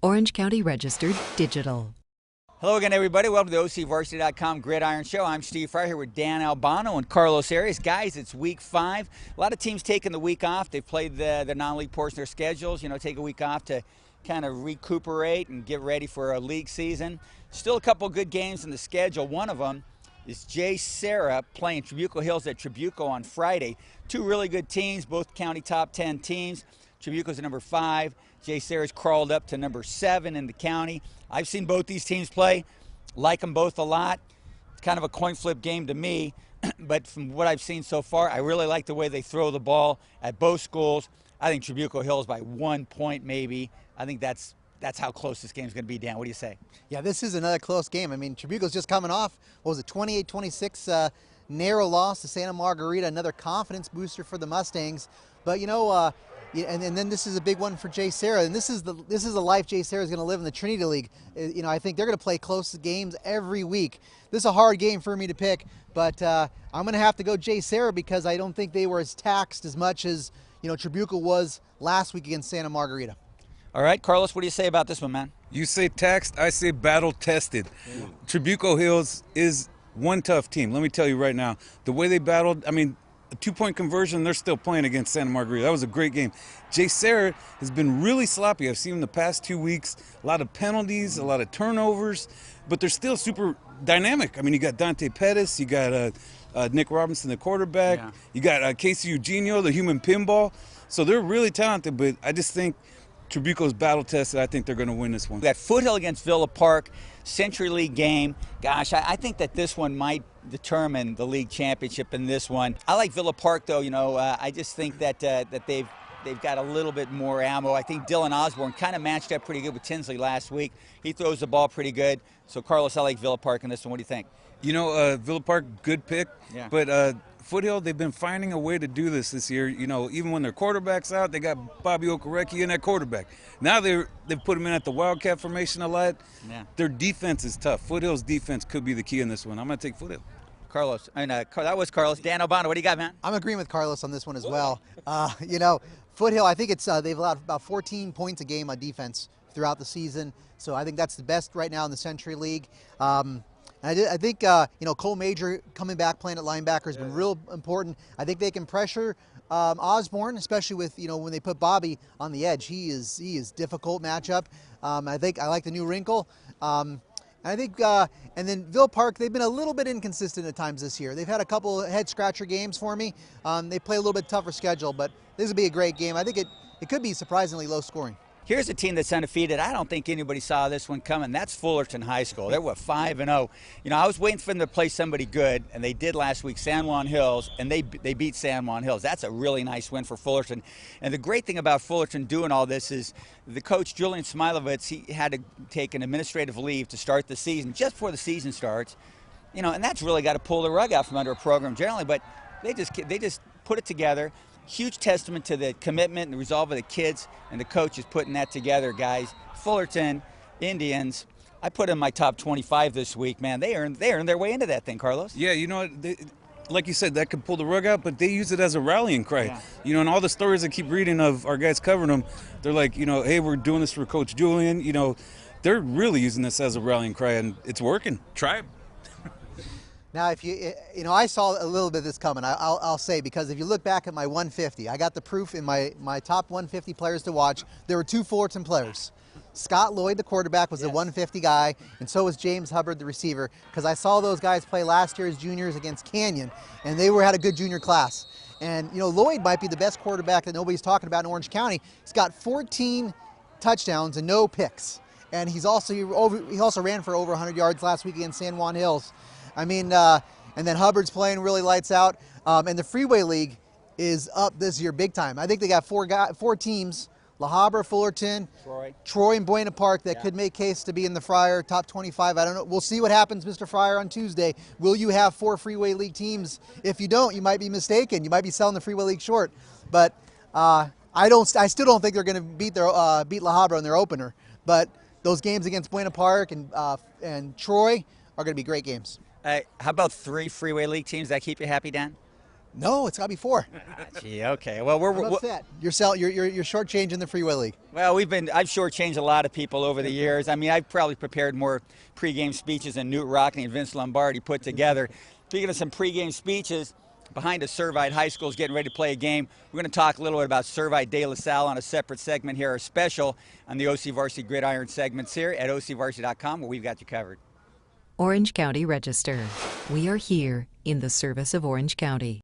Orange County Registered Digital. Hello again, everybody. Welcome to the OCVarsity.com Gridiron Show. I'm Steve Fryer here with Dan Albano and Carlos Arias. Guys, it's week 5. A lot of teams taking the week off. They've played the non-league portion of their schedules. You know, take a week off to kind of recuperate and get ready for a league season. Still a couple good games in the schedule. One of them is JSerra playing Trabuco Hills at Trabuco on Friday. Two really good teams, both county top 10 teams. Trabuco's at number 5. JSerra's crawled up to number 7 in the county. I've seen both these teams play, like them both a lot. It's kind of a coin flip game to me, but from what I've seen so far, I really like the way they throw the ball at both schools. I think Trabuco Hills by 1 point maybe. I think that's how close this game's going to be, Dan. What do you say? Yeah, this is another close game. I mean, Trabuco's just coming off, what was it, 28-26 narrow loss to Santa Margarita, another confidence booster for the Mustangs. But, you know, and then this is a big one for JSerra, and this is the life JSerra is going to live in the Trinity League. You know, I think they're going to play close games every week. This is a hard game for me to pick, but I'm going to have to go JSerra because I don't think they were as taxed as much as, you know, Trabuco was last week against Santa Margarita. All right, Carlos, what do you say about this one, man? You say taxed, I say battle tested. Yeah. Trabuco Hills is one tough team. Let me tell you right now, the way they battled, I mean, a 2-point conversion, they're still playing against Santa Margarita. That was a great game. JSerra has been really sloppy. I've seen them the past 2 weeks. A lot of penalties, a lot of turnovers, but they're still super dynamic. I mean, you got Dante Pettis, you got Nick Robinson, the quarterback. Yeah. You got Casey Eugenio, the human pinball. So they're really talented, but I just think Trabuco's battle tested. I think they're going to win this one. We got Foothill against Villa Park, Century League game. Gosh, I think that this one might determine the league championship in this one. I like Villa Park, though. You know, I just think that they've got a little bit more ammo. I think Dylan Osborne kind of matched up pretty good with Tinsley last week. He throws the ball pretty good. So, Carlos, I like Villa Park in this one. What do you think? You know, Villa Park, good pick. Yeah. But Foothill, they've been finding a way to do this year. You know, even when their quarterback's out, they got Bobby Okereke in that quarterback. Now they've put him in at the Wildcat formation a lot. Yeah. Their defense is tough. Foothill's defense could be the key in this one. I'm going to take Foothill. Carlos, that was Carlos. Dan Albano, what do you got, man? I'm agreeing with Carlos on this one as well. You know, Foothill, I think it's they've allowed about 14 points a game on defense throughout the season. So I think that's the best right now in the Century League. I think, you know, Cole Major coming back playing at linebacker has been real important. I think they can pressure Osborne, especially with, you know, when they put Bobby on the edge. He is difficult matchup. I think I like the new wrinkle. I think, and then Villa Park, they've been a little bit inconsistent at times this year. They've had a couple head scratcher games for me. They play a little bit tougher schedule, but this will be a great game. I think it could be surprisingly low scoring. Here's a team that's undefeated. I don't think anybody saw this one coming. That's Fullerton High School. They're, 5-0. You know, I was waiting for them to play somebody good, and they did last week, San Juan Hills, and they beat San Juan Hills. That's a really nice win for Fullerton. And the great thing about Fullerton doing all this is the coach, Julian Smilovitz, he had to take an administrative leave to start the season, just before the season starts. You know, and that's really got to pull the rug out from under a program generally, but they just put it together. Huge testament to the commitment and the resolve of the kids and the coaches putting that together, guys. Fullerton Indians, I put in my top 25 this week, man. They earned their way into that thing, Carlos. Yeah, you know, like you said, that could pull the rug out, but they use it as a rallying cry. Yeah. You know, and all the stories I keep reading of our guys covering them, they're like, you know, hey, we're doing this for Coach Julian. You know, they're really using this as a rallying cry, and it's working. Try it. Now, if you know, I saw a little bit of this coming, I'll say, because if you look back at my 150, I got the proof in my top 150 players to watch. There were 2 Fullerton players. Scott Lloyd, the quarterback, was the 150 guy, and so was James Hubbard, the receiver, because I saw those guys play last year as juniors against Canyon, and they had a good junior class. And, you know, Lloyd might be the best quarterback that nobody's talking about in Orange County. He's got 14 touchdowns and no picks. And he also ran for over 100 yards last week against San Juan Hills. I mean, and then Hubbard's playing really lights out. And the Freeway League is up this year big time. I think they got 4 teams, La Habra, Fullerton, Troy, and Buena Park that could make case to be in the Fryer top 25. I don't know. We'll see what happens, Mr. Fryer, on Tuesday. Will you have 4 Freeway League teams? If you don't, you might be mistaken. You might be selling the Freeway League short. But I still don't think they're going to beat La Habra in their opener. But those games against Buena Park and Troy are going to be great games. How about 3 Freeway League teams that keep you happy, Dan? No, it's got to be 4. Gee, okay. Well, I'm upset. You're shortchanging the Freeway League. Well, I've shortchanged a lot of people over the years. I mean, I've probably prepared more pregame speeches than Newt Rockney and Vince Lombardi put together. Speaking of some pregame speeches, behind us, Servite High School is getting ready to play a game. We're going to talk a little bit about Servite De La Salle on a separate segment here, a special on the OCVarsity Gridiron segments here at OCVarsity.com, where we've got you covered. Orange County Register. We are here in the service of Orange County.